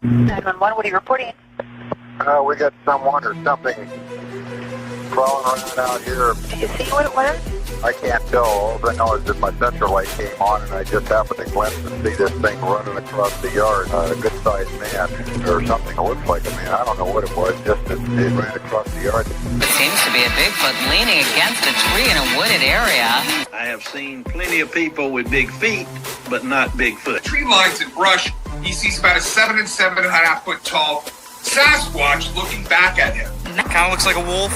911, what are you reporting? We got someone or something crawling around out here. Did you see what it was? I can't tell. All I know is that my central light came on and I just happened to glimpse and see this thing running across the yard. A good-sized man or something. It looks like a man. I don't know what it was. Just it ran across the yard. It seems to be a Bigfoot leaning against a tree in a wooded area. I have seen plenty of people with big feet, but not Bigfoot. Tree lines and brush, he sees about a 7 and 7.5 foot tall Sasquatch looking back at him. Kind of looks like a wolf,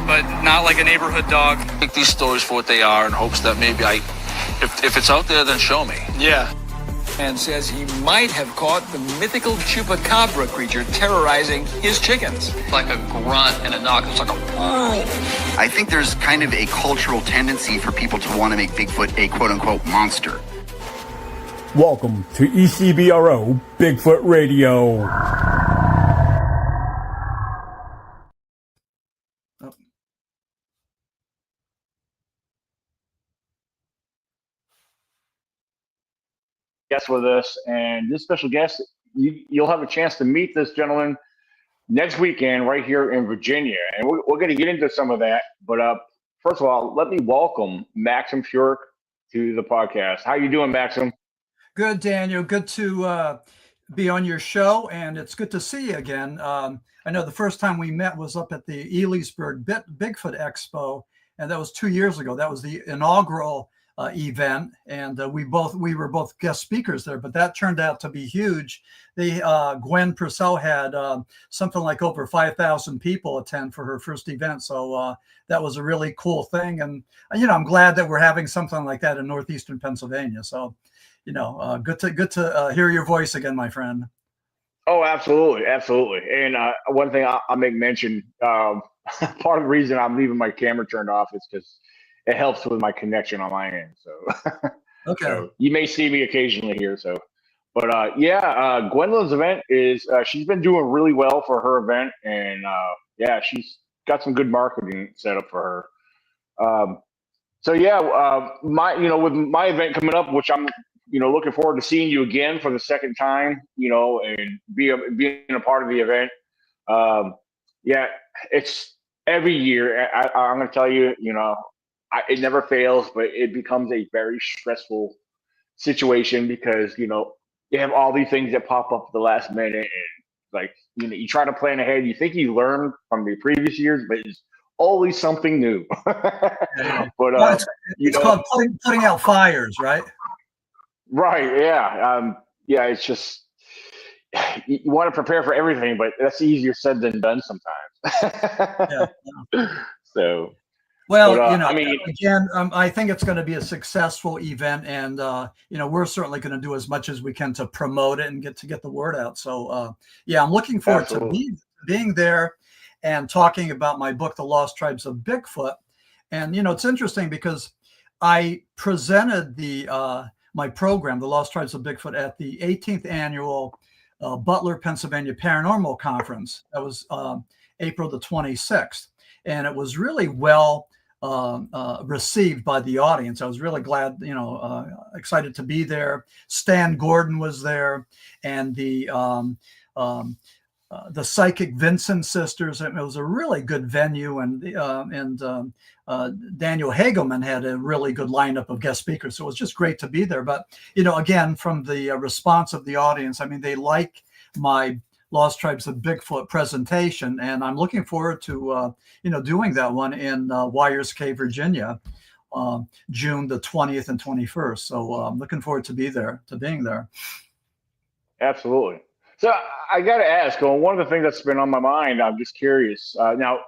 but not like a neighborhood dog. Take these stories for what they are in hopes that maybe if it's out there, then show me. Yeah. And says he might have caught the mythical chupacabra creature terrorizing his chickens. Like a grunt and a knock. It's like a... I think there's kind of a cultural tendency for people to want to make Bigfoot a quote-unquote monster. Welcome to ECBRO Bigfoot Radio. Guest with us, and this special guest, you'll have a chance to meet this gentleman next weekend right here in Virginia, and we're going to get into some of that. But first of all, let me welcome Maxim Furek to the podcast. How you doing, Maxim? Good, Daniel. Good to be on your show, and it's good to see you again. I know the first time we met was up at the Elysburg Bigfoot Expo, and that was 2 years ago. That was the inaugural event, and we were both guest speakers there, but that turned out to be huge. Gwen Purcell had something like over 5,000 people attend for her first event, so that was a really cool thing. And I'm glad that we're having something like that in northeastern Pennsylvania. So good to hear your voice again, my friend. Oh, absolutely. And one thing I'll make mention, part of the reason I'm leaving my camera turned off is because it helps with my connection on my end. So, okay. So you may see me occasionally here. So, but Gwendolyn's event is she's been doing really well for her event, and she's got some good marketing set up for her. With my event coming up, which I'm looking forward to seeing you again for the second time, and being a part of the event. It's every year. I'm going to tell you, it never fails, but it becomes a very stressful situation because, you have all these things that pop up at the last minute, and you try to plan ahead. You think you learned from the previous years, but it's always something new. But it's called putting out fires, right? Right. Yeah. It's just, you want to prepare for everything, but that's easier said than done sometimes. So. Well, I think it's going to be a successful event, and we're certainly going to do as much as we can to promote it and get the word out. So, I'm looking forward to being there and talking about my book, The Lost Tribes of Bigfoot. And it's interesting because I presented my program, The Lost Tribes of Bigfoot, at the 18th annual Butler, Pennsylvania Paranormal Conference. That was April the 26th, and it was really well received by the audience. I was really glad, excited to be there. Stan Gordon was there, and the Psychic Vincent sisters. It was a really good venue, and Daniel Hagelman had a really good lineup of guest speakers. So it was just great to be there. But again, from the response of the audience, they like my Lost Tribes of Bigfoot presentation, and I'm looking forward to doing that one in Wyers Cave, Virginia, June the 20th and 21st. So I'm looking forward to being there. Absolutely. So I got to ask, one of the things that's been on my mind, I'm just curious. Now,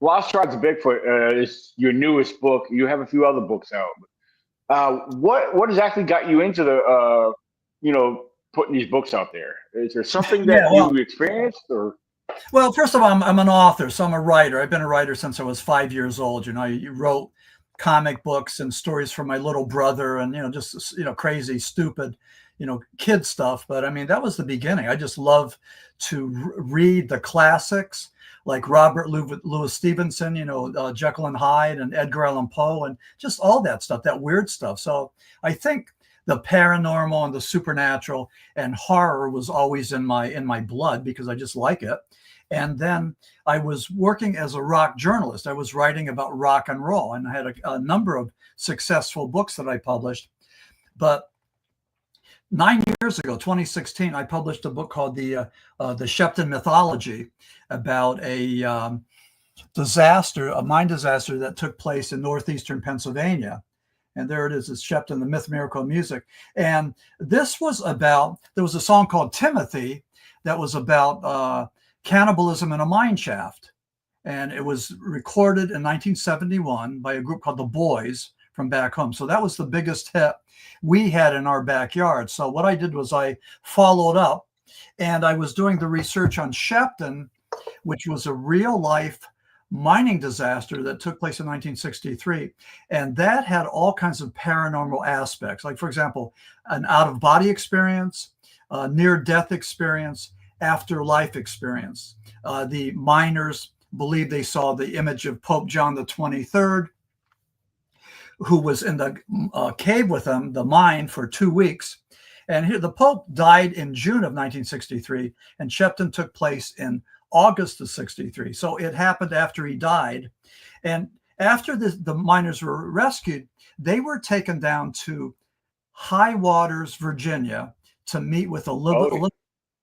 Lost Tribes of Bigfoot is your newest book. You have a few other books out. What exactly got you into the putting these books out there? Is there something that you experienced, or? Well, first of all, I'm an author, so I'm a writer. I've been a writer since I was 5 years old. You wrote comic books and stories for my little brother, and just crazy, stupid, kid stuff. But that was the beginning. I just love to read the classics like Robert Louis Stevenson, Jekyll and Hyde, and Edgar Allan Poe, and just all that stuff, that weird stuff. So I think the paranormal and the supernatural, and horror was always in my blood because I just like it. And then I was working as a rock journalist. I was writing about rock and roll, and I had a number of successful books that I published. But 9 years ago, 2016, I published a book called the Shepton Mythology, about a disaster, a mine disaster that took place in northeastern Pennsylvania. And there it is, it's Shepton, the Myth, Miracle, and Music. And this was about, there was a song called Timothy that was about cannibalism in a mine shaft. And it was recorded in 1971 by a group called The Boys from back home. So that was the biggest hit we had in our backyard. So what I did was I followed up, and I was doing the research on Shepton, which was a real life mining disaster that took place in 1963. And that had all kinds of paranormal aspects. Like, for example, an out-of-body experience, near-death experience, afterlife experience. The miners believed they saw the image of Pope John the 23rd, who was in the cave with them, the mine, for 2 weeks. And here, the Pope died in June of 1963, and Shepton took place in August of 63. So it happened after he died. And after the miners were rescued, they were taken down to High Waters, Virginia, to meet with Elizabeth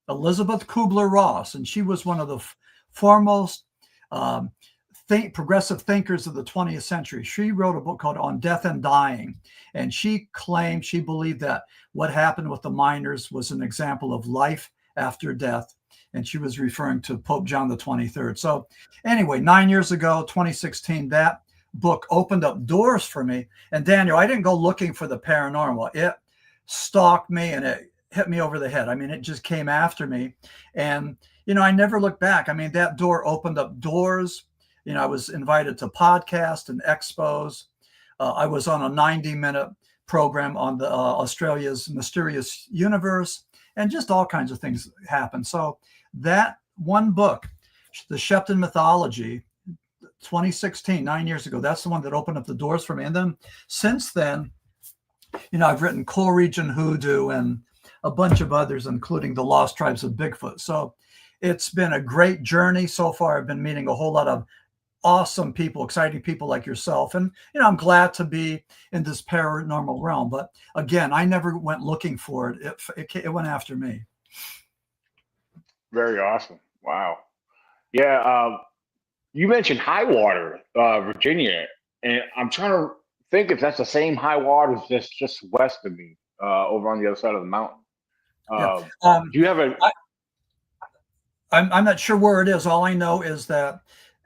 Kubler-Ross. And she was one of the foremost progressive thinkers of the 20th century. She wrote a book called On Death and Dying. And she claimed, she believed that what happened with the miners was an example of life after death. And she was referring to Pope John the 23rd. So anyway, 9 years ago, 2016, that book opened up doors for me. And Daniel, I didn't go looking for the paranormal. It stalked me and it hit me over the head. I mean, it just came after me. And, you know, I never looked back. I mean, that door opened up doors. You know, I was invited to podcasts and expos. I was on a 90-minute program on the Australia's Mysterious Universe, and just all kinds of things happened. So that one book, the Shepton Mythology, 2016, 9 years ago, that's the one that opened up the doors for me. And then since then, you know, I've written Coal-Region Hoodoo and a bunch of others, including The Lost Tribes of Bigfoot. So it's been a great journey so far. I've been meeting a whole lot of awesome people, exciting people like yourself. And, you know, I'm glad to be in this paranormal realm. But again, I never went looking for it. It went after me. Very awesome. Wow. Yeah. You mentioned High Water, Virginia, and I'm trying to think if that's the same High Water that's just west of me, over on the other side of the mountain. Do you have a? I'm not sure where it is. All I know is that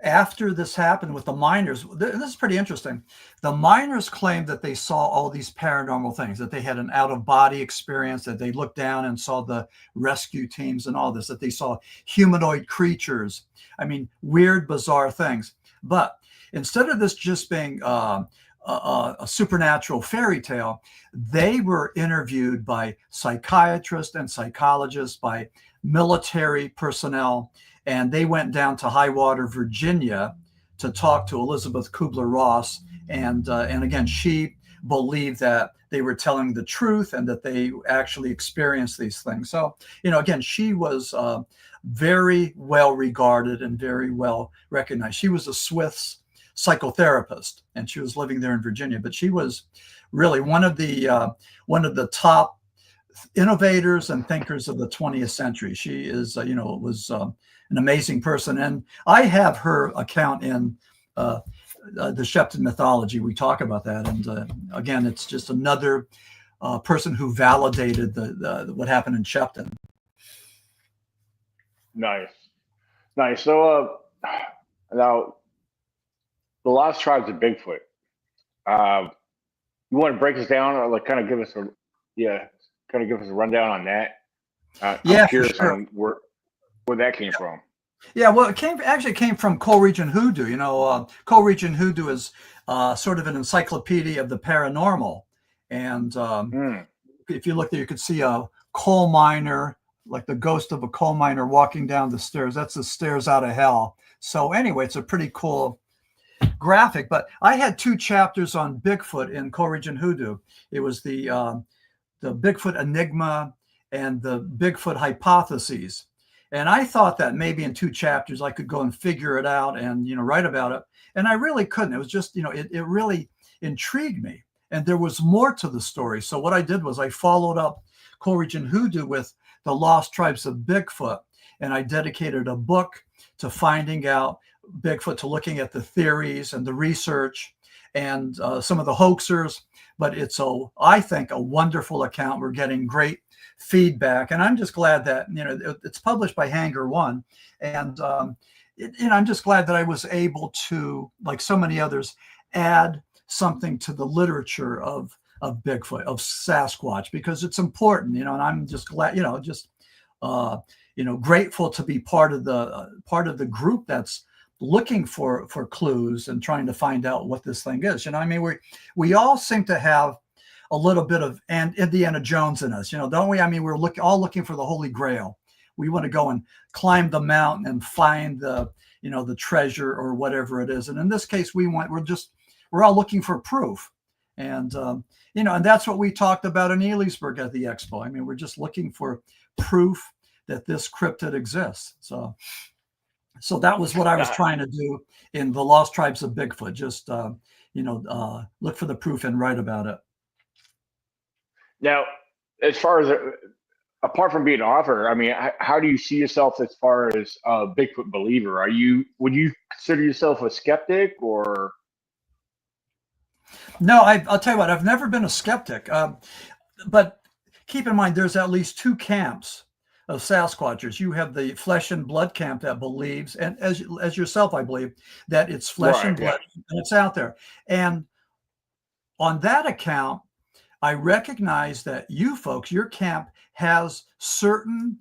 after this happened with the miners, this is pretty interesting. The miners claimed that they saw all these paranormal things, that they had an out-of-body experience, that they looked down and saw the rescue teams and all this, that they saw humanoid creatures. I mean, weird, bizarre things. But instead of this just being a supernatural fairy tale, they were interviewed by psychiatrists and psychologists, by military personnel, and they went down to High Water, Virginia, to talk to Elizabeth Kubler-Ross. And again, she believed that they were telling the truth and that they actually experienced these things. So, you know, again, she was very well regarded and very well recognized. She was a Swiss psychotherapist, and she was living there in Virginia. But she was really one of the top innovators and thinkers of the 20th century. She is, was an amazing person. And I have her account in the Shepton Mythology. We talk about that. And again, it's just another person who validated what happened in Shepton. Nice. So now, the Lost Tribes of Bigfoot. You want to break us down, or like kind of give us a rundown on that? I'm curious on where that came from. Yeah, well, it actually came from Coal-Region Hoodoo. You know, Coal-Region Hoodoo is sort of an encyclopedia of the paranormal. And if you look there, you could see a coal miner, like the ghost of a coal miner walking down the stairs. That's the stairs out of hell. So anyway, it's a pretty cool graphic. But I had 2 chapters on Bigfoot in Coal-Region Hoodoo. It was the Bigfoot enigma and the Bigfoot hypotheses. And I thought that maybe in 2 chapters I could go and figure it out and, write about it. And I really couldn't. It was just, it really intrigued me. And there was more to the story. So what I did was I followed up Coleridge and Hoodoo with The Lost Tribes of Bigfoot. And I dedicated a book to finding out Bigfoot, to looking at the theories and the research and some of the hoaxers. But it's, I think, a wonderful account. We're getting great feedback. And I'm just glad that, it's published by Hanger One. And, I'm just glad that I was able to, like so many others, add something to the literature of Bigfoot, of Sasquatch, because it's important, and I'm just glad, grateful to be part of the group that's looking for clues and trying to find out what this thing is. We all seem to have a little bit of Indiana Jones in us, don't we? We're all looking for the Holy Grail. We want to go and climb the mountain and find the treasure or whatever it is. And in this case, we're all looking for proof. And, and that's what we talked about in Elysburg at the expo. We're just looking for proof that this cryptid exists. So that was what I was trying to do in The Lost Tribes of Bigfoot. Just, look for the proof and write about it. Now, as far as apart from being an author, how do you see yourself as far as a Bigfoot believer? Would you consider yourself a skeptic or? No, I'll tell you what, I've never been a skeptic. But keep in mind, there's at least 2 camps of Sasquatchers. You have the flesh and blood camp that believes, and as yourself, I believe, that it's flesh and blood, and it's out there. And on that account, I recognize that you folks, your camp, has certain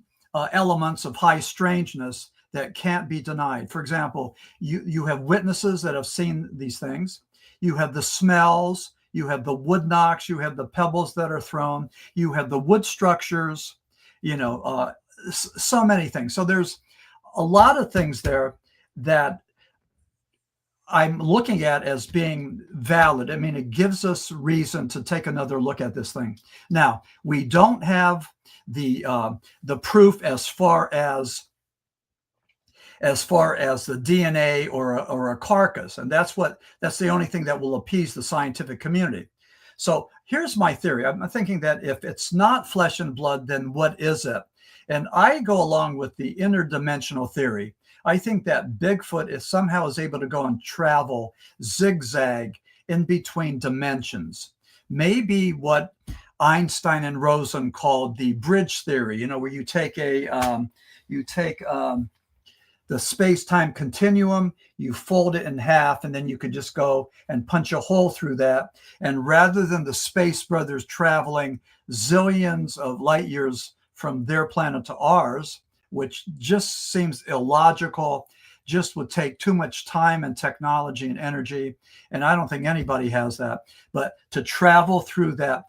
elements of high strangeness that can't be denied. For example, you have witnesses that have seen these things. You have the smells. You have the wood knocks. You have the pebbles that are thrown. You have the wood structures. So many things. So there's a lot of things there that I'm looking at as being valid. It gives us reason to take another look at this thing. Now, we don't have the proof as far as the DNA or a carcass, and that's the only thing that will appease the scientific community. So here's my theory. I'm thinking that if it's not flesh and blood, then what is it? And I go along with the interdimensional theory. I think that Bigfoot is able to go and travel zigzag in between dimensions. Maybe what Einstein and Rosen called the bridge theory, where you take the space-time continuum, you fold it in half, and then you could just go and punch a hole through that. And rather than the Space Brothers traveling zillions of light years from their planet to ours, which just seems illogical, just would take too much time and technology and energy. And I don't think anybody has that. But to travel through that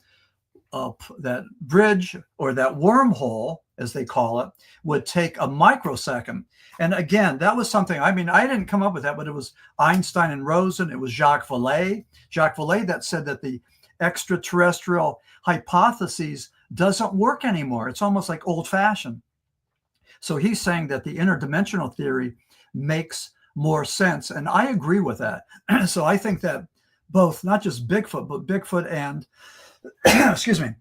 bridge or that wormhole, as they call it, would take a microsecond. And again, that was something, I didn't come up with that, but it was Einstein and Rosen. It was Jacques Vallée that said that the extraterrestrial hypothesis doesn't work anymore. It's almost like old fashioned. So he's saying that the interdimensional theory makes more sense. And I agree with that. So I think that both, not just Bigfoot, but Bigfoot and, excuse me,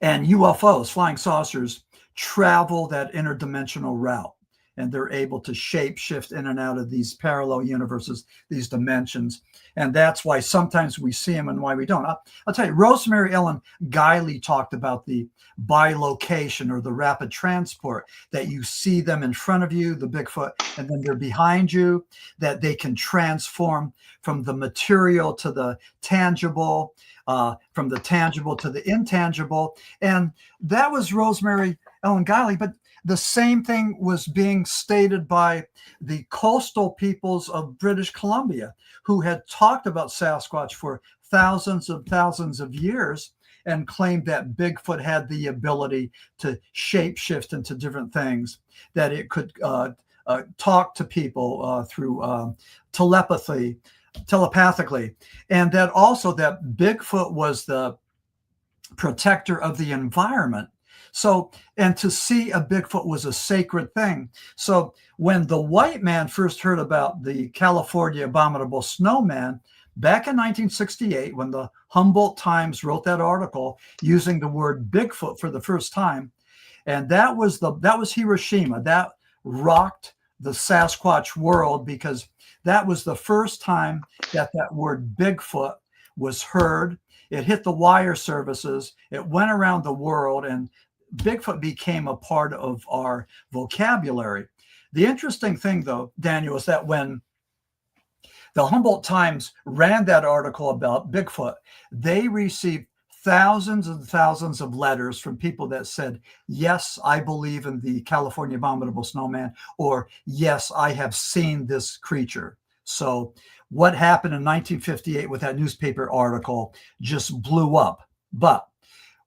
and UFOs, flying saucers, travel that interdimensional route. And they're able to shape shift in and out of these parallel universes, these dimensions. And that's why sometimes we see them and why we don't. I'll tell you, Rosemary Ellen Guiley talked about the bilocation or the rapid transport, that you see them in front of you, the Bigfoot, and then they're behind you, that they can transform from the material to the tangible, from the tangible to the intangible. And that was Rosemary Ellen Guiley, but the same thing was being stated by the coastal peoples of British Columbia, who had talked about Sasquatch for thousands of years and claimed that Bigfoot had the ability to shapeshift into different things, that it could talk to people through telepathically, and that also that Bigfoot was the protector of the environment. So, and to see a Bigfoot was a sacred thing. So when the white man first heard about the California abominable snowman back in 1968, when the Humboldt Times wrote that article using the word Bigfoot for the first time, and that was Hiroshima. That rocked the Sasquatch world, because that was the first time that word Bigfoot was heard. It hit the wire services. It went around the world, and Bigfoot became a part of our vocabulary. The interesting thing, though, Daniel, is that when the Humboldt Times ran that article about Bigfoot, they received thousands and thousands of letters from people that said, yes, I believe in the California abominable snowman, or yes, I have seen this creature. So what happened in 1958 with that newspaper article just blew up. But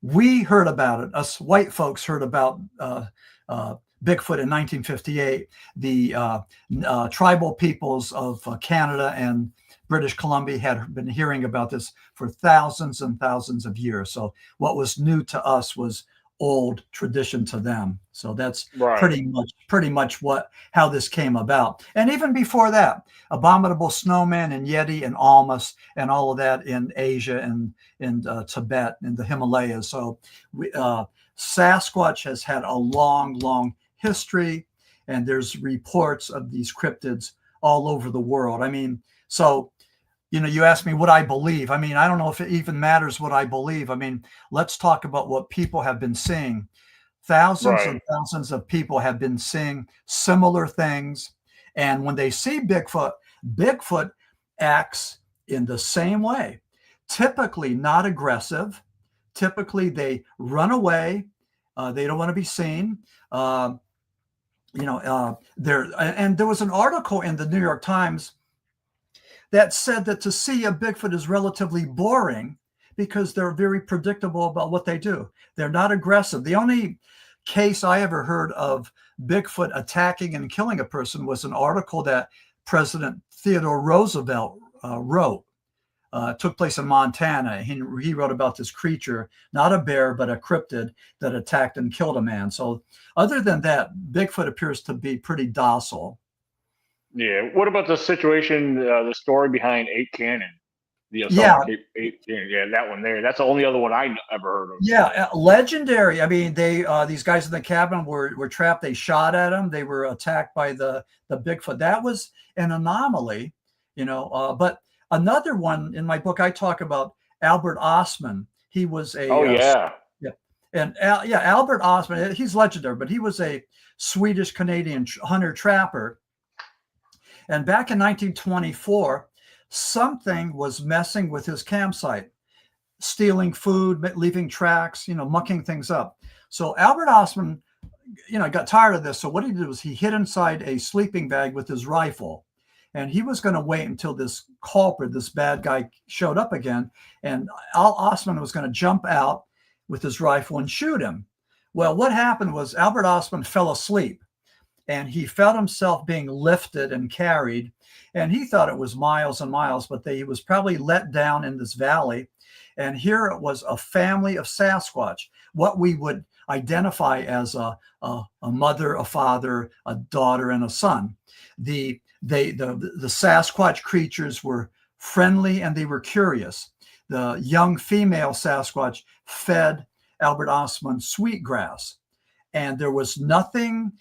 we heard about it. Us white folks heard about Bigfoot in 1958. The tribal peoples of Canada and British Columbia had been hearing about this for thousands and thousands of years. So what was new to us was old tradition to them. So that's pretty much how this came about. And even before that, abominable snowman and Yeti and Almas and all of that in Asia and in Tibet and the Himalayas. So Sasquatch has had a long history, and there's reports of these cryptids all over the world. I mean, so you asked me what I believe. I mean, I don't know if it even matters what I believe. I mean, let's talk about what people have been seeing. Thousands and thousands of people have been seeing similar things. And when they see Bigfoot, Bigfoot acts in the same way. Typically not aggressive. Typically they run away. They don't want to be seen. And there was an article in the New York Times that said that to see a Bigfoot is relatively boring because they're very predictable about what they do. They're not aggressive. The only case I ever heard of Bigfoot attacking and killing a person was an article that President Theodore Roosevelt wrote. Took place in Montana. He wrote about this creature, not a bear, but a cryptid that attacked and killed a man. So other than that, Bigfoot appears to be pretty docile. Yeah. What about the situation, the story behind 8 Cannon? Yeah, that one there. That's the only other one I ever heard of. Yeah, legendary. I mean, these guys in the cabin were trapped. They shot at them. They were attacked by the Bigfoot. That was an anomaly, but another one in my book, I talk about Albert Ostman. He was a Albert Ostman. He's legendary, but he was a Swedish Canadian hunter trapper. And back in 1924, something was messing with his campsite, stealing food, leaving tracks, mucking things up. So Albert Ostman, got tired of this. So what he did was he hid inside a sleeping bag with his rifle. And he was going to wait until this culprit, this bad guy, showed up again. And Ostman was going to jump out with his rifle and shoot him. Well, what happened was Albert Ostman fell asleep. And he felt himself being lifted and carried. And he thought it was miles and miles, but he was probably let down in this valley. And here it was a family of Sasquatch, what we would identify as a mother, a father, a daughter, and a son. The Sasquatch creatures were friendly and they were curious. The young female Sasquatch fed Albert Ostman sweetgrass. And there was nothing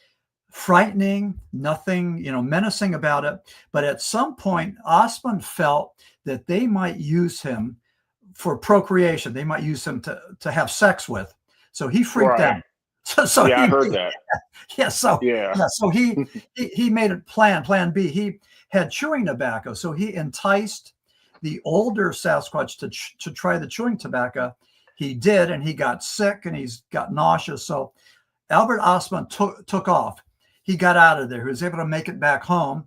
frightening, nothing, menacing about it. But at some point, Ostman felt that they might use him for procreation. They might use him to have sex with. So he freaked out. So I heard that. So he made a plan B. He had chewing tobacco. So he enticed the older Sasquatch to try the chewing tobacco. He did, and he got sick and he's got nauseous. So Albert Ostman took off. He got out of there. He was able to make it back home.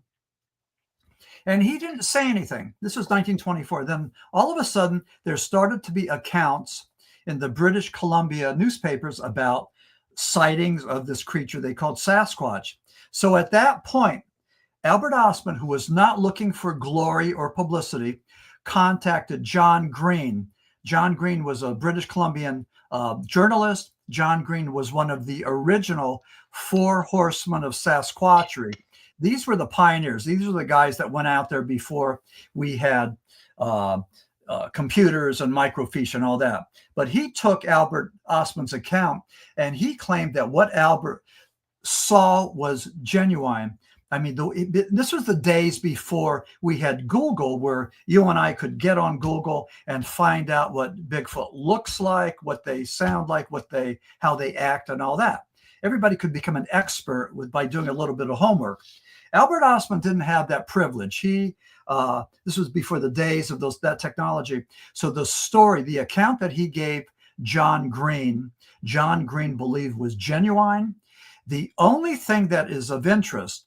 And he didn't say anything. This was 1924. Then all of a sudden, there started to be accounts in the British Columbia newspapers about sightings of this creature they called Sasquatch. So at that point, Albert Ostman, who was not looking for glory or publicity, contacted John Green. John Green was a British Columbian journalist. John Green was one of the original 4 horsemen of Sasquatchery. These were the pioneers. These were the guys that went out there before we had computers and microfiche and all that. But he took Albert Ostman's account, and he claimed that what Albert saw was genuine. I mean, this was the days before we had Google, where you and I could get on Google and find out what Bigfoot looks like, what they sound like, how they act, and all that. Everybody could become an expert by doing a little bit of homework. Albert Ostman didn't have that privilege. This was before the days of that technology. So the account that he gave John Green believed was genuine. The only thing that is of interest,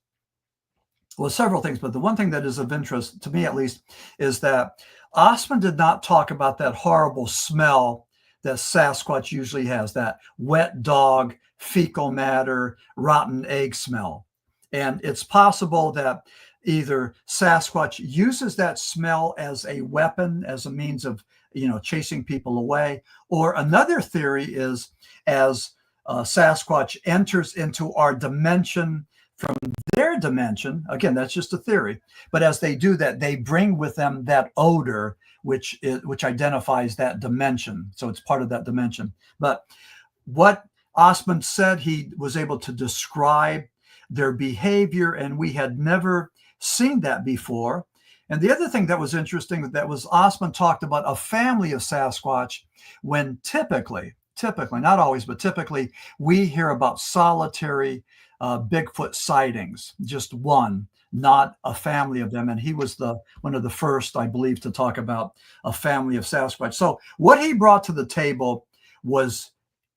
well, several things, but the one thing that is of interest, to me at least, is that Ostman did not talk about that horrible smell that Sasquatch usually has, that wet dog, fecal matter, rotten egg smell. And it's possible that either Sasquatch uses that smell as a weapon, as a means of, chasing people away, or another theory is as Sasquatch enters into our dimension from their dimension, again, that's just a theory, but as they do that, they bring with them that odor, which identifies that dimension. So it's part of that dimension. But what Ostman said, he was able to describe their behavior, and we had never seen that before. And the other thing that was interesting that was Ostman talked about a family of Sasquatch, when typically, not always, but typically we hear about solitary Bigfoot sightings, just one, not a family of them. And he was one of the first, I believe, to talk about a family of Sasquatch. So what he brought to the table was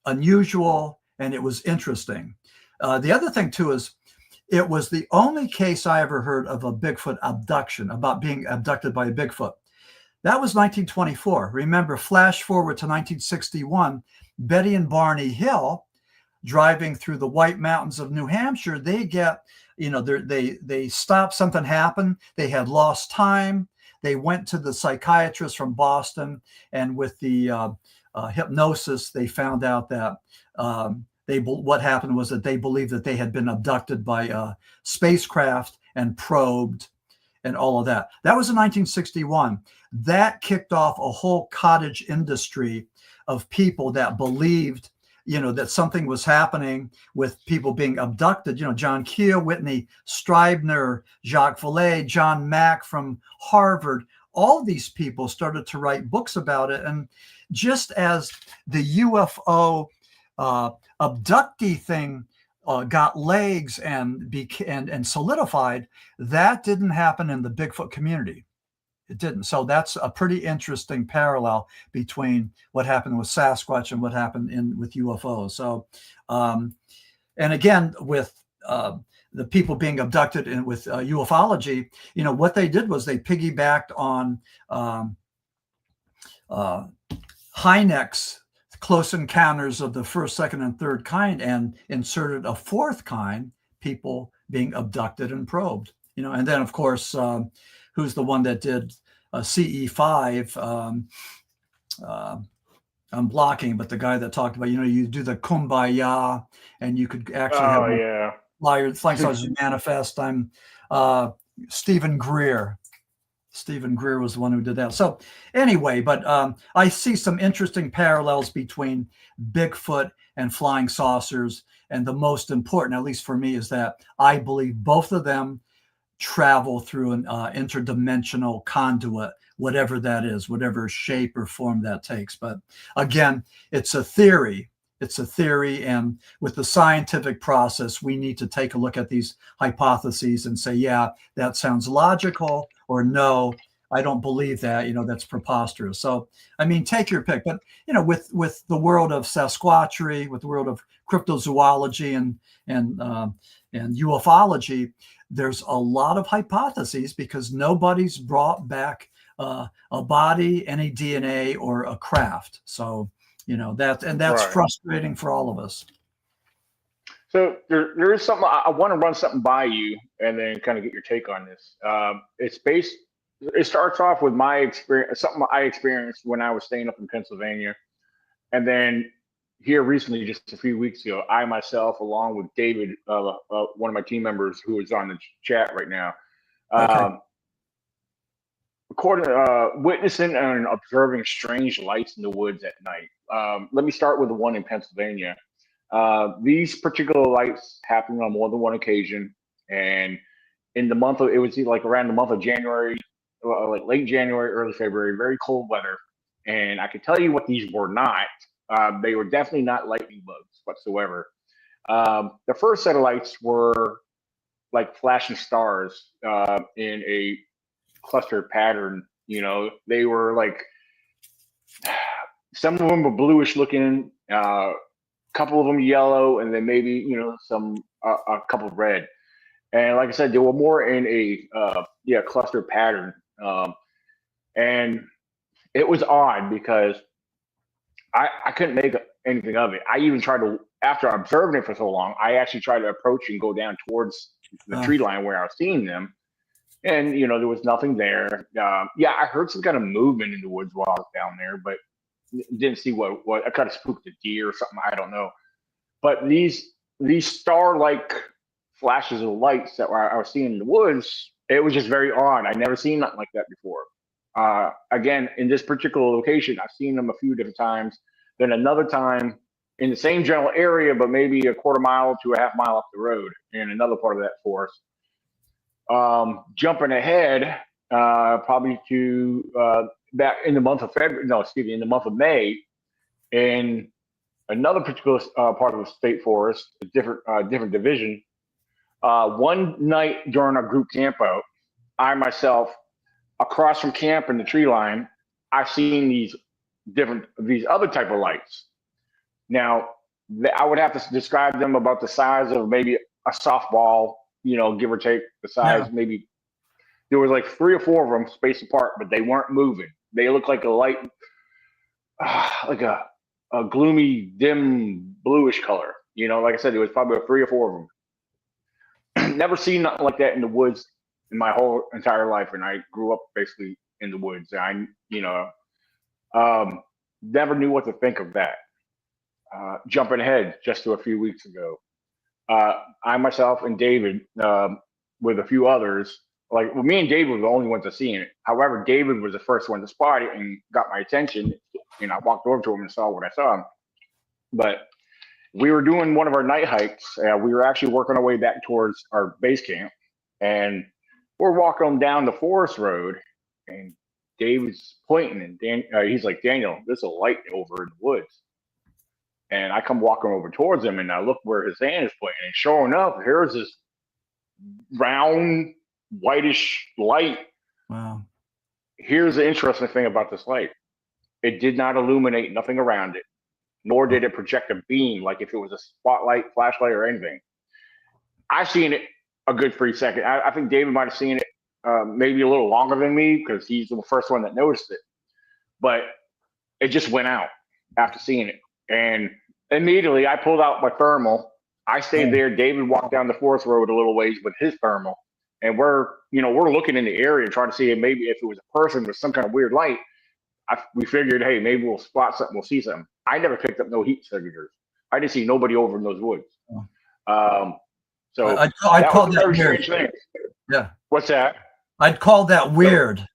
unusual, and it was interesting. The other thing too is it was the only case I ever heard of a Bigfoot abduction, about being abducted by a Bigfoot. That was 1924. Remember, flash forward to 1961, Betty and Barney Hill, driving through the White Mountains of New Hampshire, they get, they stopped, something happened. They had lost time. They went to the psychiatrist from Boston, and with the hypnosis, they found out that what happened was that they believed that they had been abducted by a spacecraft and probed and all of that. That was in 1961. That kicked off a whole cottage industry of people that believed, that something was happening with people being abducted. John Keel, Whitney Strieber, Jacques Vallée, John Mack from Harvard, all these people started to write books about it. And just as the UFO abductee thing got legs and solidified, that didn't happen in the Bigfoot community. It didn't. So that's a pretty interesting parallel between what happened with Sasquatch and what happened with UFOs. So, and again, with the people being abducted and with ufology, what they did was they piggybacked on Hynek's Close Encounters of the First, Second, and Third Kind, and inserted a fourth kind, people being abducted and probed. And then of course, who's the one that did CE5? I'm blocking, but the guy that talked about, you do the kumbaya, and you could actually have flying saucers manifest. I'm Stephen Greer. Stephen Greer was the one who did that. So anyway, but I see some interesting parallels between Bigfoot and flying saucers. And the most important, at least for me, is that I believe both of them travel through an interdimensional conduit, whatever that is, whatever shape or form that takes. But again, it's a theory. It's a theory. And with the scientific process, we need to take a look at these hypotheses and say, yeah, that sounds logical, or no, I don't believe that, that's preposterous. So, I mean, take your pick. But, with the world of Sasquatchery, with the world of cryptozoology and ufology, there's a lot of hypotheses because nobody's brought back a body, any DNA, or a craft. So, that's right. Frustrating for all of us. So there is something I want to run something by you, and then kind of get your take on this. It starts off with my experience, something I experienced when I was staying up in Pennsylvania, And then here recently, just a few weeks ago, I myself, along with David, one of my team members who is on the chat right now, witnessing and observing strange lights in the woods at night. Let me start with the one in Pennsylvania. These particular lights happened on more than one occasion, and in the month of, it was like around the month of January, like late January, early February, very cold weather. And I can tell you what these were not. They were definitely not lightning bugs whatsoever. The first set of lights were like flashing stars in a clustered pattern. You know, they were like, some of them were bluish looking, a couple of them yellow, and then maybe, you know, a couple of red. And like I said, they were more in a clustered pattern. And it was odd because I couldn't make anything of it. I even tried to, after observing it for so long, I actually tried to approach and go down towards the tree line where I was seeing them. And, you know, there was nothing there. I heard some kind of movement in the woods while I was down there, but didn't see what I kind of spooked a deer or something. I don't know. But these star-like flashes of lights that I was seeing in the woods, it was just very odd. I'd never seen nothing like that before. Again, in this particular location, I've seen them a few different times. Then another time in the same general area, but maybe a quarter mile to a half mile up the road in another part of that forest. Jumping ahead, probably to back in the month of February, no, excuse me, in the month of May, in another particular part of the state forest, a different division. One night during our group camp out, I myself, across from camp in the tree line, I've seen these other type of lights. Now, I would have to describe them about the size of maybe a softball, you know, give or take the size. Maybe there was like 3 or 4 of them spaced apart, but they weren't moving. They looked like a light, like a gloomy, dim, bluish color. You know, like I said, there was probably 3 or 4 of them. Never seen nothing like that in the woods in my whole entire life, and I grew up basically in the woods. I, you know, never knew what to think of that. Jumping ahead just to a few weeks ago, I myself and David, with a few others, me and David were the only ones to see it. However, David was the first one to spot it and got my attention. And I walked over to him and saw what I saw. But we were doing one of our night hikes. We were actually working our way back towards our base camp, and we're walking down the forest road, and David's pointing, and he's like, "Daniel, there's a light over in the woods." And I come walking over towards him, and I look where his hand is pointing, and sure enough, here's this round, whitish light. Wow. Here's the interesting thing about this light. It did not illuminate nothing around it, nor did it project a beam like if it was a spotlight, flashlight, or anything. I've seen it a good 3 seconds. I think David might have seen it maybe a little longer than me because he's the first one that noticed it. But it just went out after seeing it. And immediately I pulled out my thermal. I stayed there. David walked down the forest road a little ways with his thermal. And we're looking in the area trying to see maybe if it was a person with some kind of weird light. We figured, hey, maybe we'll spot something, we'll see something. I never picked up no heat signatures. I didn't see nobody over in those woods. So I'd call that weird. Thing. Yeah. What's that? I'd call that weird.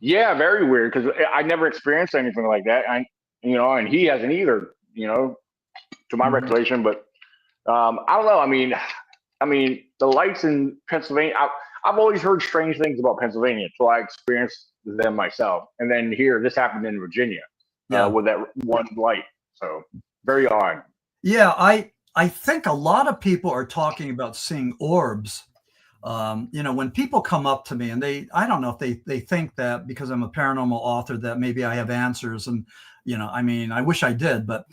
Yeah, very weird because I never experienced anything like that. And he hasn't either, to my recollection. But I don't know. I mean, the lights in Pennsylvania. I've always heard strange things about Pennsylvania until I experienced them myself. And then here, this happened in Virginia with that one light. So very odd. Yeah, I think a lot of people are talking about seeing orbs. When people come up to me and I don't know if they think that because I'm a paranormal author that maybe I have answers. And, I wish I did. But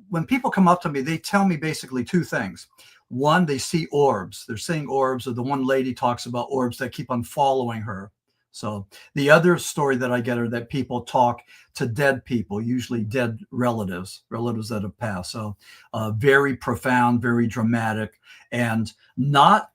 when people come up to me, they tell me basically 2 things. One, they see orbs. They're seeing orbs, or the one lady talks about orbs that keep on following her. So the other story that I get are that people talk to dead people, usually dead relatives that have passed. So very profound, very dramatic, and not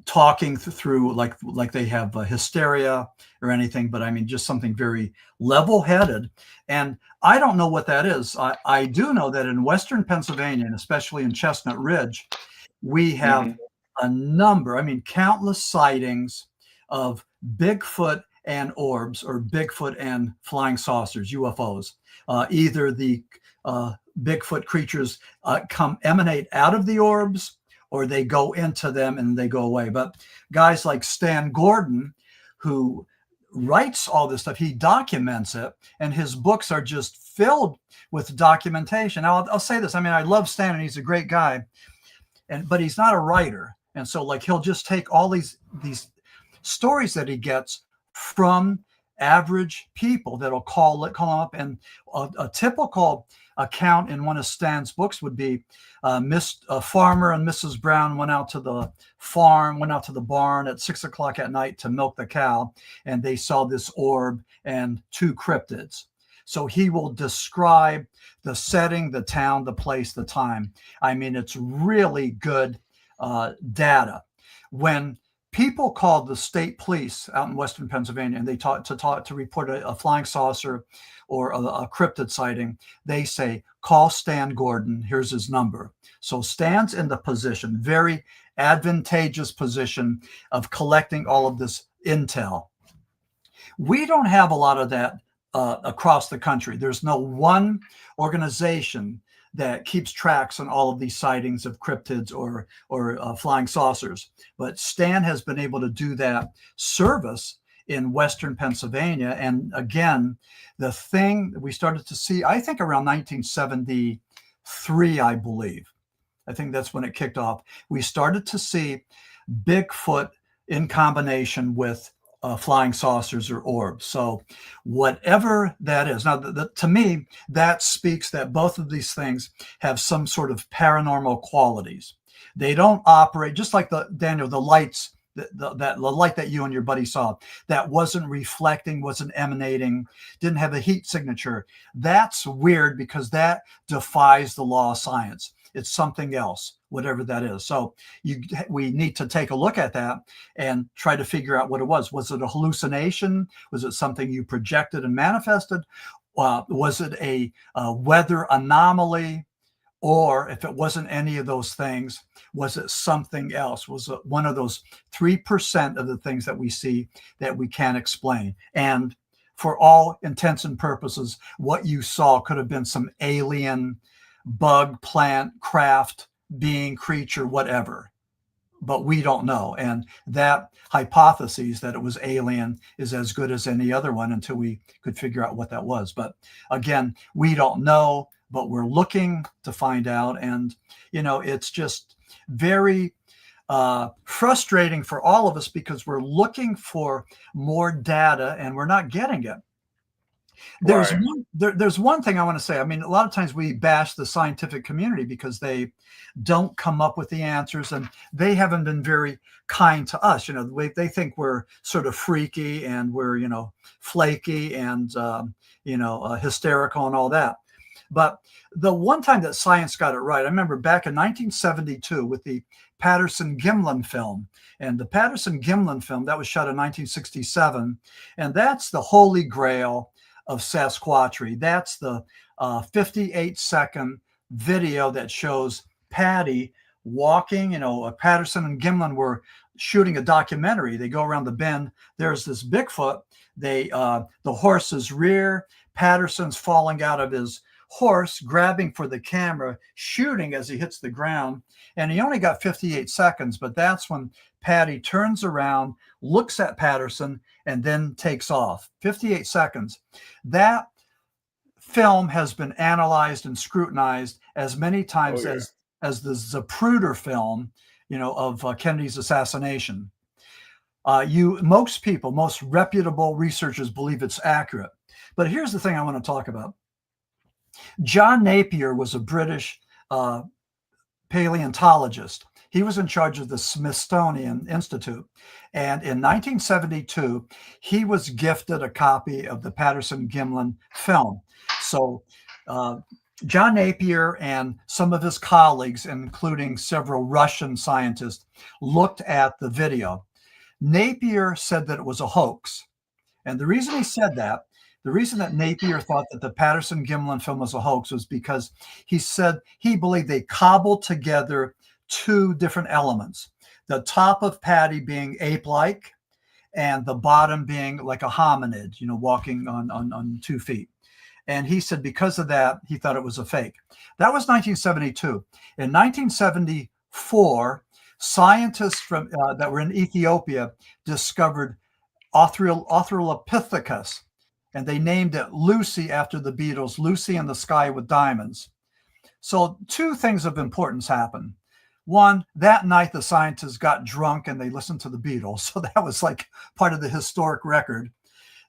talking through like they have hysteria or anything, but I mean just something very level-headed. And I don't know what that is. I do know that in Western Pennsylvania, and especially in Chestnut Ridge, we have a number, I mean countless sightings of Bigfoot and orbs, or Bigfoot and flying saucers, UFOs. Either the Bigfoot creatures emanate out of the orbs, or they go into them and they go away. But guys like Stan Gordon, who writes all this stuff, he documents it, and his books are just filled with documentation. Now, I'll say this. I mean, I love Stan, and he's a great guy, but he's not a writer. And so like he'll just take all these stories that he gets from average people that'll call him up. And a typical account in one of Stan's books would be Farmer and Mrs. Brown went out to the farm, went out to the barn at 6 o'clock at night to milk the cow, and they saw this orb and 2 cryptids. So he will describe the setting, the town, the place, the time. I mean, it's really good data. When people called the state police out in Western Pennsylvania and they to report a flying saucer or a cryptid sighting, they say, call Stan Gordon. Here's his number. So Stan's in the position, very advantageous position of collecting all of this intel. We don't have a lot of that across the country. There's no one organization that keeps tracks on all of these sightings of cryptids or flying saucers. But Stan has been able to do that service in Western Pennsylvania. And again, the thing that we started to see, I think around 1973, I believe. I think that's when it kicked off. We started to see Bigfoot in combination with flying saucers or orbs. So whatever that is. Now, to me, that speaks that both of these things have some sort of paranormal qualities. They don't operate, just like the lights, the light that you and your buddy saw, that wasn't reflecting, wasn't emanating, didn't have a heat signature. That's weird because that defies the law of science. It's something else, whatever that is. So we need to take a look at that and try to figure out what it was. Was it a hallucination? Was it something you projected and manifested? Was it a weather anomaly? Or if it wasn't any of those things, was it something else? Was it one of those 3% of the things that we see that we can't explain? And for all intents and purposes, what you saw could have been some alien bug, plant, craft, being, creature, whatever. But we don't know. And that hypothesis that it was alien is as good as any other one until we could figure out what that was. But again, we don't know, but we're looking to find out. And, it's just very frustrating for all of us because we're looking for more data and we're not getting it. There's one thing I want to say. I mean, a lot of times we bash the scientific community because they don't come up with the answers and they haven't been very kind to us. They think we're sort of freaky and we're, flaky and, hysterical and all that. But the one time that science got it right, I remember back in 1972 with the Patterson-Gimlin film. And the Patterson-Gimlin film, that was shot in 1967. And that's the holy grail of Sasquatchery. That's the 58-second video that shows Patty walking. Patterson and Gimlin were shooting a documentary. They go around the bend. There's this Bigfoot. The horse's rear. Patterson's falling out of his horse, grabbing for the camera, shooting as he hits the ground. And he only got 58 seconds, but that's when Patty turns around, looks at Patterson, and then takes off. 58 seconds. That film has been analyzed and scrutinized as many times as the Zapruder film, of Kennedy's assassination. Most reputable researchers believe it's accurate. But here's the thing I want to talk about. John Napier was a British paleontologist. He was in charge of the Smithsonian Institute. And in 1972, he was gifted a copy of the Patterson-Gimlin film. So John Napier and some of his colleagues, including several Russian scientists, looked at the video. Napier said that it was a hoax. And the reason he said that, the reason that Napier thought that the Patterson-Gimlin film was a hoax was because he said he believed they cobbled together two different elements. The top of Patty being ape-like and the bottom being like a hominid, walking on 2 feet. And he said because of that, he thought it was a fake. That was 1972. In 1974, scientists from that were in Ethiopia discovered Australopithecus, and they named it Lucy after the Beatles, Lucy in the Sky with Diamonds. So two things of importance happened. One, that night the scientists got drunk and they listened to the Beatles. So that was like part of the historic record.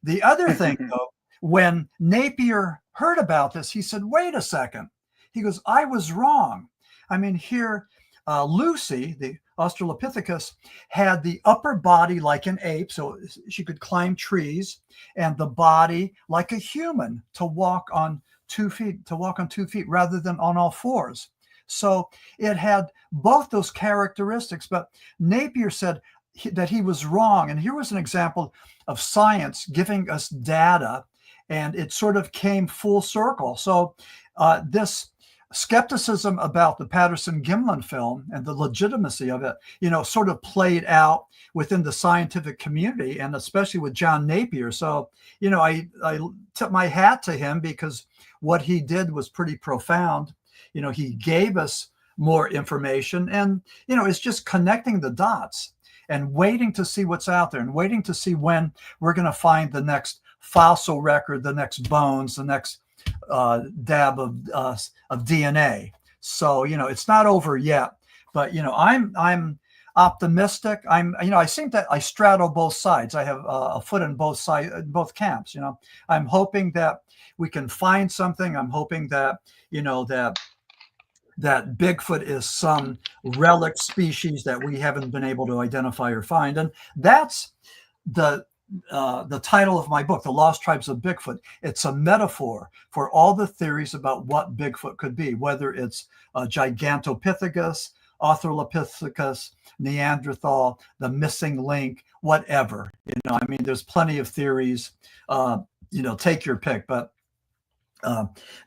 The other thing, though, when Napier heard about this, he said, wait a second. He goes, I was wrong. I mean, here, Lucy, the Australopithecus, had the upper body like an ape, so she could climb trees, and the body like a human to walk on 2 feet, rather than on all fours. So it had both those characteristics, but Napier said that he was wrong. And here was an example of science giving us data, and it sort of came full circle. So this skepticism about the Patterson-Gimlin film and the legitimacy of it, sort of played out within the scientific community, and especially with John Napier. So, I tip my hat to him because what he did was pretty profound. He gave us more information, and, it's just connecting the dots and waiting to see what's out there and waiting to see when we're going to find the next fossil record, the next bones, the next dab of DNA. So, it's not over yet, but, I'm optimistic. I think that I straddle both sides. I have a foot in both sides, both camps. I'm hoping that we can find something. I'm hoping that, that Bigfoot is some relic species that we haven't been able to identify or find. And that's the title of my book, The Lost Tribes of Bigfoot. It's a metaphor for all the theories about what Bigfoot could be, whether it's Gigantopithecus, Australopithecus, Neanderthal, the missing link, whatever. There's plenty of theories. Take your pick, but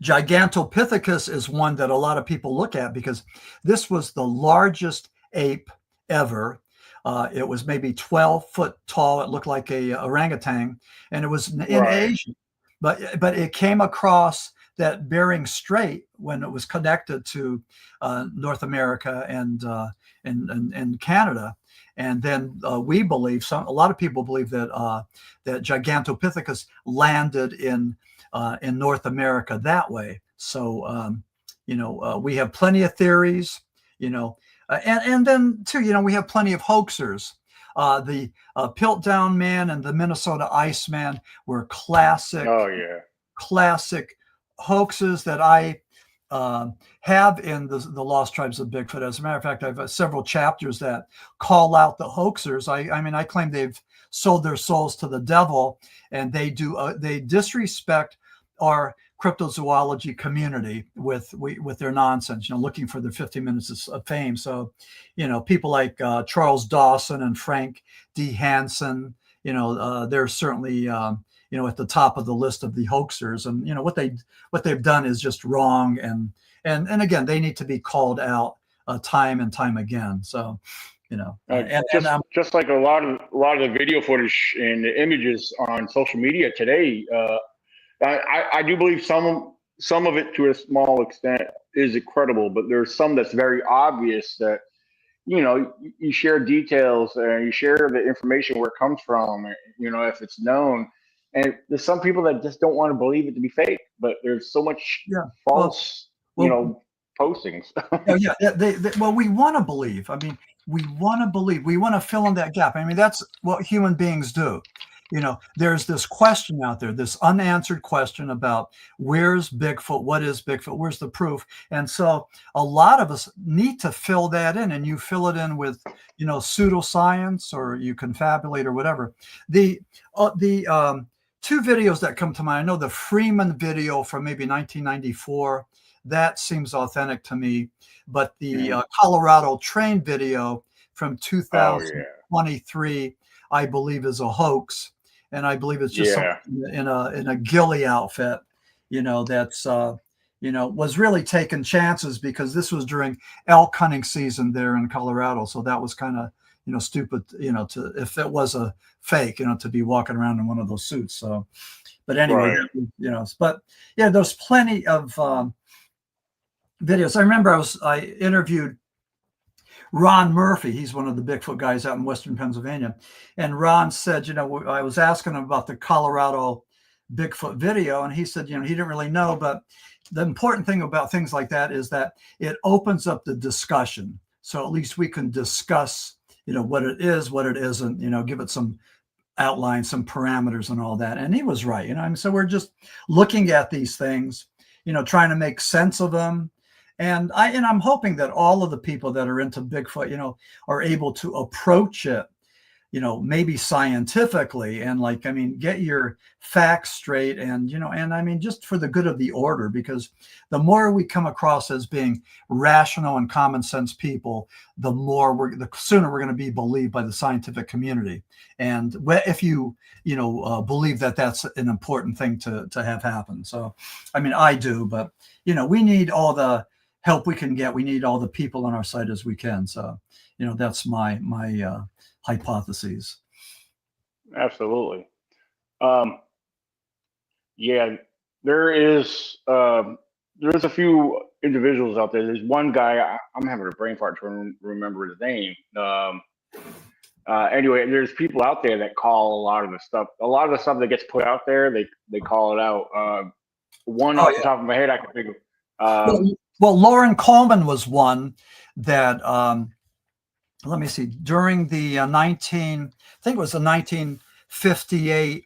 Gigantopithecus is one that a lot of people look at because this was the largest ape ever. It was maybe 12 foot tall. It looked like a orangutan, and it was in Asia. But it came across that Bering Strait when it was connected to North America and Canada. And then we believe, a lot of people believe that that Gigantopithecus landed in North America that way. So, we have plenty of theories, and then too, we have plenty of hoaxers. The Piltdown Man and the Minnesota Iceman were classic hoaxes that I have in the Lost Tribes of Bigfoot. As a matter of fact, I have several chapters that call out the hoaxers. I claim they've sold their souls to the devil, and they disrespect our cryptozoology community with their nonsense, looking for their 50 minutes of fame. So, people like Charles Dawson and Frank D. Hansen, they're certainly, at the top of the list of the hoaxers. And, what they've done is just wrong. And again, they need to be called out time and time again. So, just like a lot of the video footage and the images on social media today, I do believe some of it to a small extent is credible, but there's some that's very obvious that, you share details and you share the information where it comes from, if it's known. And there's some people that just don't want to believe it to be fake, but there's so much false, postings. We want to believe. We want to believe. We want to fill in that gap. That's what human beings do. There's this question out there, this unanswered question about where's Bigfoot? What is Bigfoot? Where's the proof? And so a lot of us need to fill that in, and you fill it in with, pseudoscience, or you confabulate or whatever. The two videos that come to mind, I know the Freeman video from maybe 1994, that seems authentic to me. But the Colorado train video from 2023, I believe, is a hoax, and I believe it's just someone in a ghillie outfit, that's was really taking chances, because this was during elk hunting season there in Colorado. So that was kind of stupid, to, if it was a fake, to be walking around in one of those suits. So, but anyway, but yeah, there's plenty of videos. I remember I interviewed Ron Murphy. He's one of the Bigfoot guys out in Western Pennsylvania. And Ron said, I was asking him about the Colorado Bigfoot video, and he said, he didn't really know, but the important thing about things like that is that it opens up the discussion. So at least we can discuss, what it is, what it isn't, give it some outline, some parameters and all that. And he was right, so we're just looking at these things, trying to make sense of them. And I'm hoping that all of the people that are into Bigfoot, are able to approach it, maybe scientifically, and get your facts straight, and, just for the good of the order, because the more we come across as being rational and common sense people, the sooner we're going to be believed by the scientific community. And if you, believe that that's an important thing to have happen. So, I do, but, we need all the help we can get. We need all the people on our side as we can. So, that's my hypotheses. Absolutely. There's a few individuals out there. There's one guy, I'm having a brain fart to remember his name. Anyway, there's people out there that call a lot of the stuff that gets put out there, they call it out. Off the top of my head, I can think of. Well, Lauren Coleman was one that, let me see, during the 1958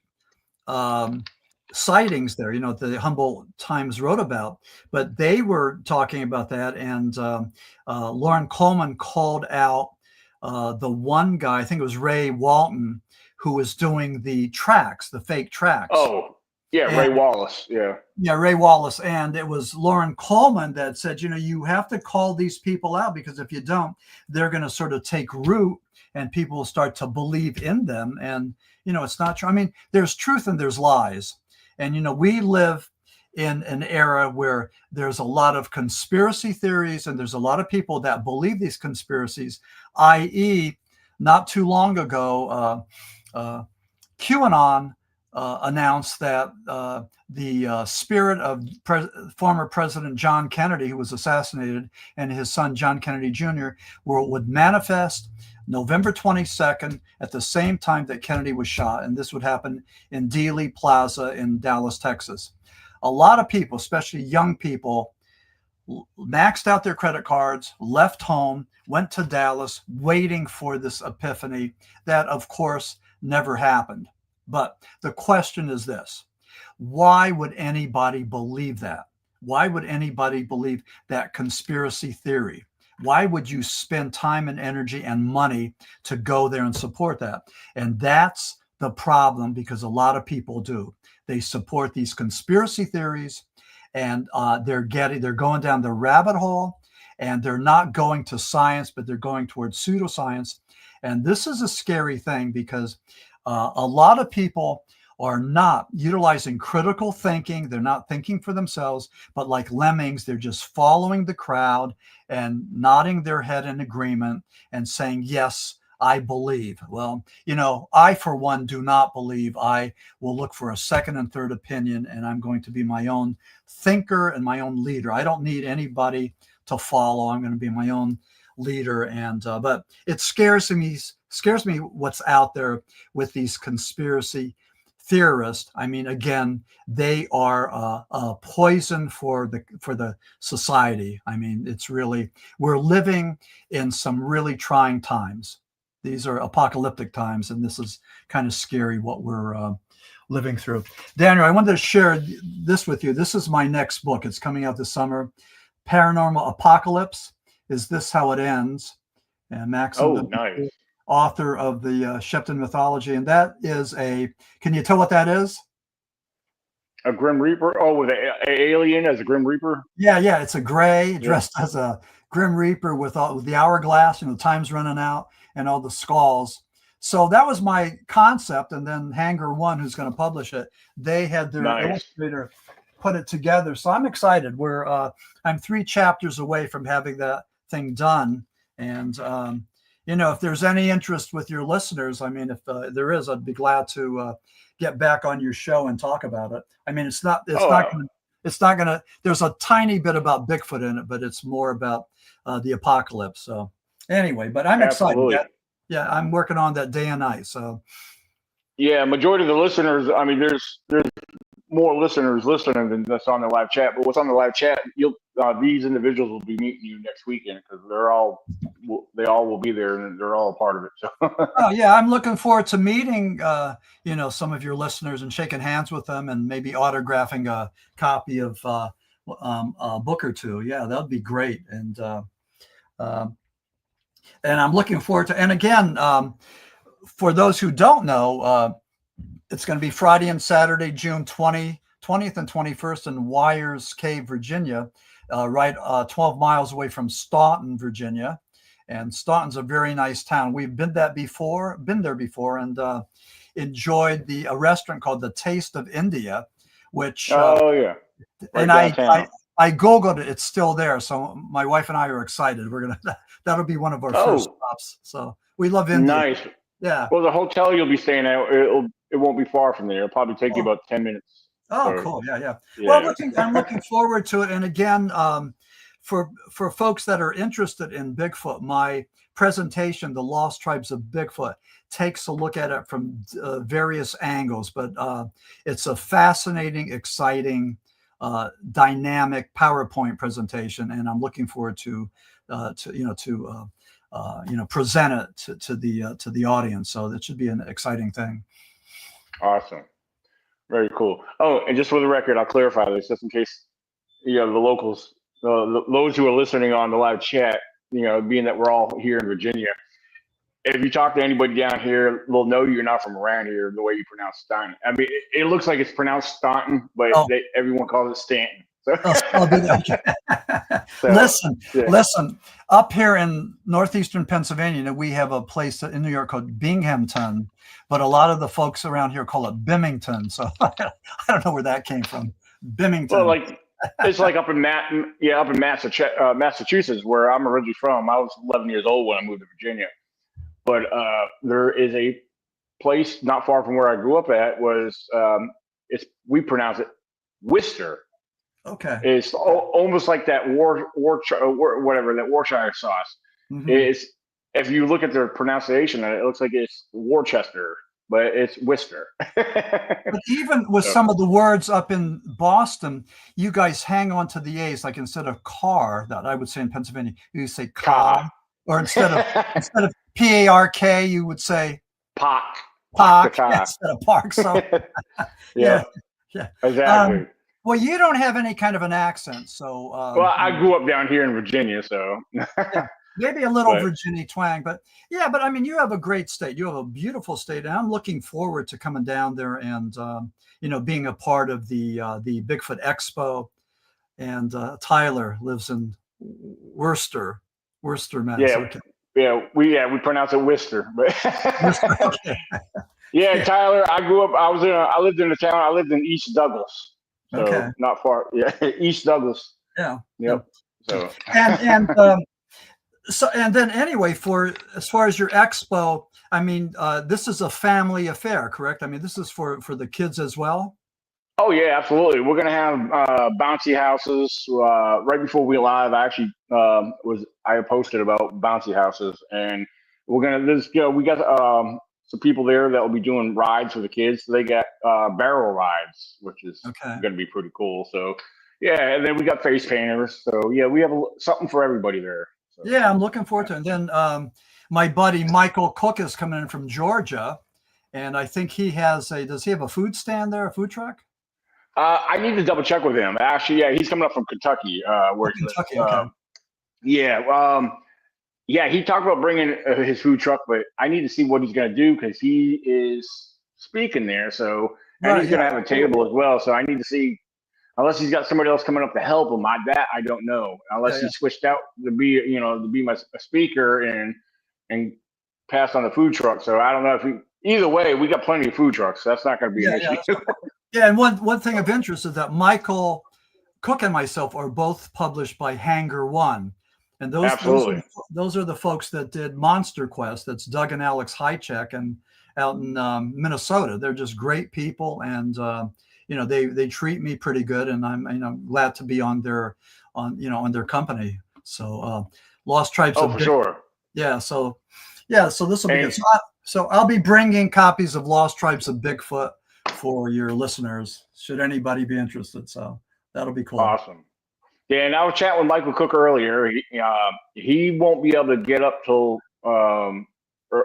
sightings there, the Humboldt Times wrote about, but they were talking about that. And Lauren Coleman called out the one guy, I think it was Ray Walton, who was doing the tracks, the fake tracks. Oh, yeah, Ray Wallace. Yeah, Ray Wallace. And it was Lauren Coleman that said, you have to call these people out, because if you don't, they're going to sort of take root and people will start to believe in them. And, it's not true. There's truth and there's lies. And, we live in an era where there's a lot of conspiracy theories, and there's a lot of people that believe these conspiracies, i.e., not too long ago, QAnon announced that the spirit of former President John Kennedy, who was assassinated, and his son John Kennedy Jr. would manifest November 22nd at the same time that Kennedy was shot. And this would happen in Dealey Plaza in Dallas, Texas. A lot of people, especially young people, maxed out their credit cards, left home, went to Dallas, waiting for this epiphany that, of course, never happened. But the question is this: why would anybody believe that? Why would anybody believe that conspiracy theory? Why would you spend time and energy and money to go there and support that? And that's the problem, because a lot of people do. They support these conspiracy theories, and they're going down the rabbit hole, and they're not going to science, but they're going towards pseudoscience. And this is a scary thing, because a lot of people are not utilizing critical thinking. They're not thinking for themselves, but like lemmings, they're just following the crowd and nodding their head in agreement and saying, yes, I believe. Well, I, for one, do not believe. I will look for a second and third opinion, and I'm going to be my own thinker and my own leader. I don't need anybody to follow. I'm going to be my own leader. And but it scares me what's out there with these conspiracy theorists. Again, they are a poison for the society. It's really, we're living in some really trying times. These are apocalyptic times, and this is kind of scary what we're living through. Daniel, I wanted to share this with you. This is my next book. It's coming out this summer. Paranormal Apocalypse. Is This How It Ends? And Maxim, nice. Author of the Shepton mythology. And that is can you tell what that is? A Grim Reaper? Oh, with an alien as a Grim Reaper? Yeah, it's a gray dressed as a Grim Reaper with the hourglass, time's running out, and all the skulls. So that was my concept. And then Hanger One, who's going to publish it, they had their illustrator put it together. So I'm excited. I'm 3 chapters away from having that thing done. And, if there's any interest with your listeners, I mean, if there is, I'd be glad to get back on your show and talk about it. I mean, it's not gonna, there's a tiny bit about Bigfoot in it, but it's more about the apocalypse. So anyway, but I'm excited. Yeah, I'm working on that day and night. So yeah, majority of the listeners, I mean, there's more listeners listening than that's on the live chat. But what's on the live chat, these individuals will be meeting you next weekend because they all will be there and they're all a part of it. So. Oh yeah, I'm looking forward to meeting some of your listeners and shaking hands with them and maybe autographing a copy of a book or two. Yeah, that'd be great. And I'm looking forward to. And again, for those who don't know, it's going to be Friday and Saturday, June 20th and 21st in Wyers Cave, Virginia, right 12 miles away from Staunton, Virginia. And Staunton's a very nice town. We've been there before, and enjoyed a restaurant called the Taste of India, which right, and I Googled it. It's still there. So my wife and I are excited. That'll be one of our first stops. So we love India. Nice. Yeah. Well, the hotel you'll be staying at, it won't be far from there. It'll probably take you about 10 minutes. Oh, cool. Yeah. Well, I'm looking forward to it. And again, for folks that are interested in Bigfoot, my presentation, The Lost Tribes of Bigfoot, takes a look at it from various angles. But it's a fascinating, exciting, dynamic PowerPoint presentation, and I'm looking forward to present it to the audience. So that should be an exciting thing. Awesome. Very cool. Oh, and just for the record, I'll clarify this just in case the locals, those who are listening on the live chat, being that we're all here in Virginia, if you talk to anybody down here, they'll know you're not from around here the way you pronounce Staunton. I mean, it looks like it's pronounced Staunton, but everyone calls it Stanton. So, Listen, up here in northeastern Pennsylvania, we have a place in New York called Binghamton, but a lot of the folks around here call it Bimington. So I don't know where that came from. Bimington. Well, it's like up in Massachusetts, where I'm originally from. I was 11 years old when I moved to Virginia, but there is a place not far from where I grew up at. We pronounce it Worcester. Okay. It's almost like that Worcestershire sauce. Mm-hmm. If you look at the pronunciation, it looks like it's Worcester, but it's Worcester. But even with some of the words up in Boston, you guys hang on to the A's. Like instead of car, that I would say in Pennsylvania, you say car, or instead of PARK, you would say park instead of park. So yeah, exactly. Well, you don't have any kind of an accent, so. Well, I grew up down here in Virginia, so. Maybe a little Virginia twang, but I mean, you have a great state. You have a beautiful state, and I'm looking forward to coming down there and being a part of the Bigfoot Expo. And Tyler lives in Worcester, Mass. Yeah, we pronounce it Worcester, but. Worcester, okay. Yeah, Tyler. I lived in a town. I lived in East Douglas. So not far. Yeah, East Douglas. Yeah. Yep. So and then anyway, as far as your expo, I mean, this is a family affair, correct? I mean, this is for the kids as well. Oh yeah, absolutely. We're gonna have bouncy houses. Right before we live, I actually I posted about bouncy houses, and we're gonna we got some people there that will be doing rides for the kids. So they got barrel rides, which is going to be pretty cool. So yeah, and then we got face painters. So yeah, we have something for everybody there. So. Yeah, I'm looking forward to it. And then my buddy Michael Cook is coming in from Georgia, and I think does he have a food stand there, a food truck? I need to double check with him. Actually, yeah, he's coming up from Kentucky. Kentucky, okay. Yeah, he talked about bringing his food truck, but I need to see what he's going to do because he is speaking there. So and he's going to have a table as well. So I need to see, unless he's got somebody else coming up to help him. I don't know. Unless he switched out to be my speaker and pass on the food truck. So I don't know if either way, we got plenty of food trucks. So that's not going to be an issue. Yeah, and one thing of interest is that Michael Cook and myself are both published by Hanger One, and those are the folks that did Monster Quest. That's Doug and Alex Hychek, and out in Minnesota. They're just great people, and they treat me pretty good, and I'm glad to be on their company. So Lost Tribes. Oh, for sure. Yeah. So this will be good. So I'll be bringing copies of Lost Tribes of Bigfoot for your listeners, should anybody be interested. So that'll be cool. Awesome. Yeah, and I was chatting with Michael Cook earlier. He won't be able to get up till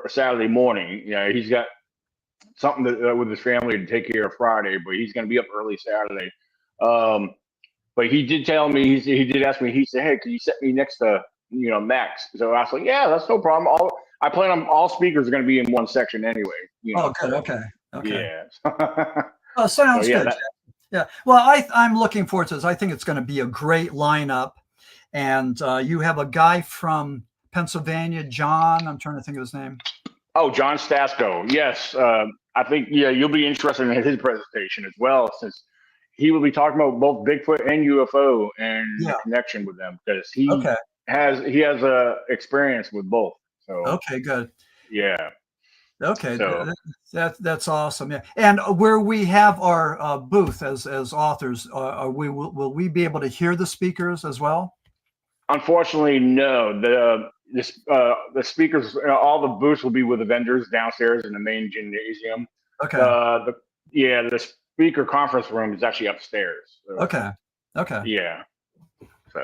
Saturday morning. He's got something with his family to take care of Friday, but he's going to be up early Saturday. But he did tell me, he did ask me, he said, hey, could you set me next to, Max? So I was like, yeah, that's no problem. I plan on all speakers are going to be in one section anyway. Oh, good. Okay. Yeah. Sounds good. Yeah. Well, I'm looking forward to this. I think it's going to be a great lineup. And you have a guy from Pennsylvania, John. I'm trying to think of his name. Oh, John Stasko. Yes. I think, you'll be interested in his presentation as well, since he will be talking about both Bigfoot and UFO and the connection with them, because he has experience with both. So okay, good. Yeah. Okay, so that's awesome. Yeah, and where we have our booth as authors, will we be able to hear the speakers as well? Unfortunately, no. The speakers, all the booths will be with the vendors downstairs in the main gymnasium. Okay. The speaker conference room is actually upstairs. So, okay. Yeah. So,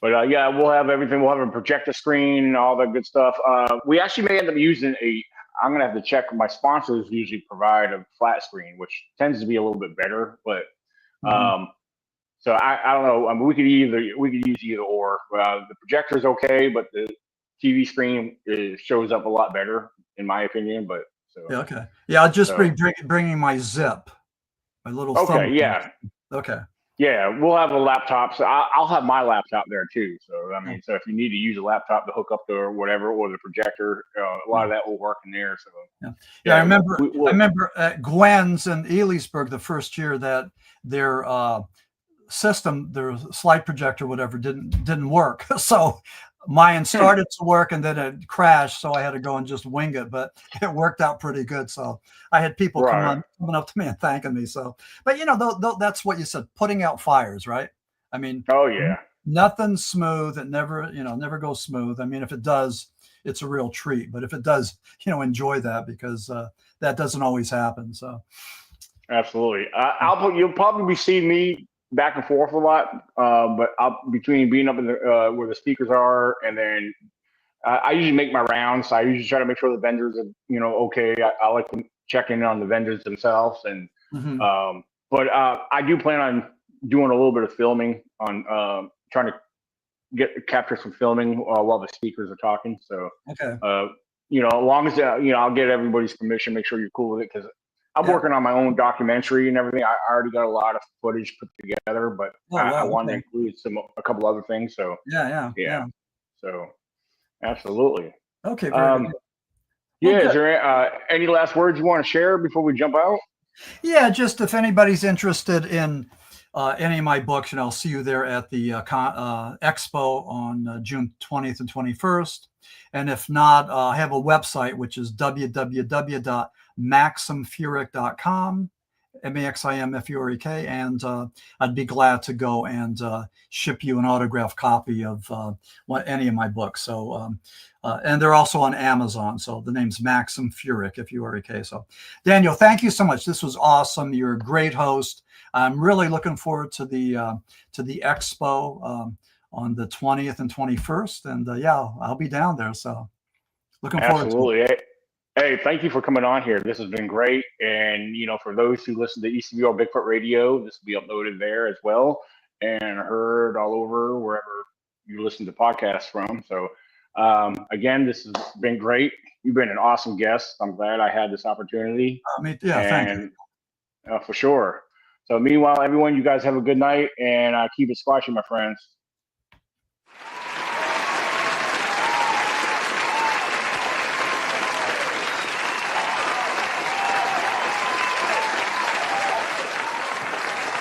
but we'll have everything. We'll have a projector screen and all that good stuff. We actually may end up using I'm going to have to check. My sponsors usually provide a flat screen, which tends to be a little bit better. But so I don't know. I mean, we could use either or. The projector is okay, but the TV screen shows up a lot better, in my opinion. But so okay. Yeah, I'll just be bringing my zip, my little. Okay. Yeah. Okay. Yeah, we'll have a laptop. So I'll have my laptop there too. So I mean, so if you need to use a laptop to hook up to or whatever, or the projector, a lot of that will work in there. So I remember at Gwen's in Elisburg the first year that their system, their slide projector, whatever, didn't work. So mine started to work and then it crashed. So I had to go and just wing it, but it worked out pretty good. So I had people coming up to me and thanking me. So, but that's what you said, putting out fires, right? I mean, nothing's smooth. It never goes smooth. I mean, if it does, it's a real treat, but if it does, enjoy that, because that doesn't always happen. So. Absolutely. You'll probably see me back and forth a lot, but between being up in where the speakers are, and then I usually make my rounds. So I usually try to make sure the vendors are, okay. I like to check in on the vendors themselves, and but I do plan on doing a little bit of filming on trying to capture some filming while the speakers are talking. So okay, as long as I'll get everybody's permission, make sure you're cool with it, because I'm working on my own documentary and everything. I already got a lot of footage put together, but I want to include a couple other things. So yeah. So absolutely. Okay. Very good. Yeah. Is there any last words you want to share before we jump out? Yeah, just if anybody's interested in any of my books, I'll see you there at the expo on June 20th and 21st. And if not, I have a website, which is www.maximfurek.com, MAXIMFUREK, and I'd be glad to go and ship you an autographed copy of any of my books. So, and they're also on Amazon. So the name's Maxim Furek, FUREK. So, Daniel, thank you so much. This was awesome. You're a great host. I'm really looking forward to the expo on the 20th and 21st, and I'll be down there. So, looking forward to it. Hey, thank you for coming on here. This has been great. And, for those who listen to ECBR Bigfoot Radio, this will be uploaded there as well and heard all over wherever you listen to podcasts from. So, again, this has been great. You've been an awesome guest. I'm glad I had this opportunity. Thank you. For sure. So meanwhile, everyone, you guys have a good night and keep it squashy, my friends.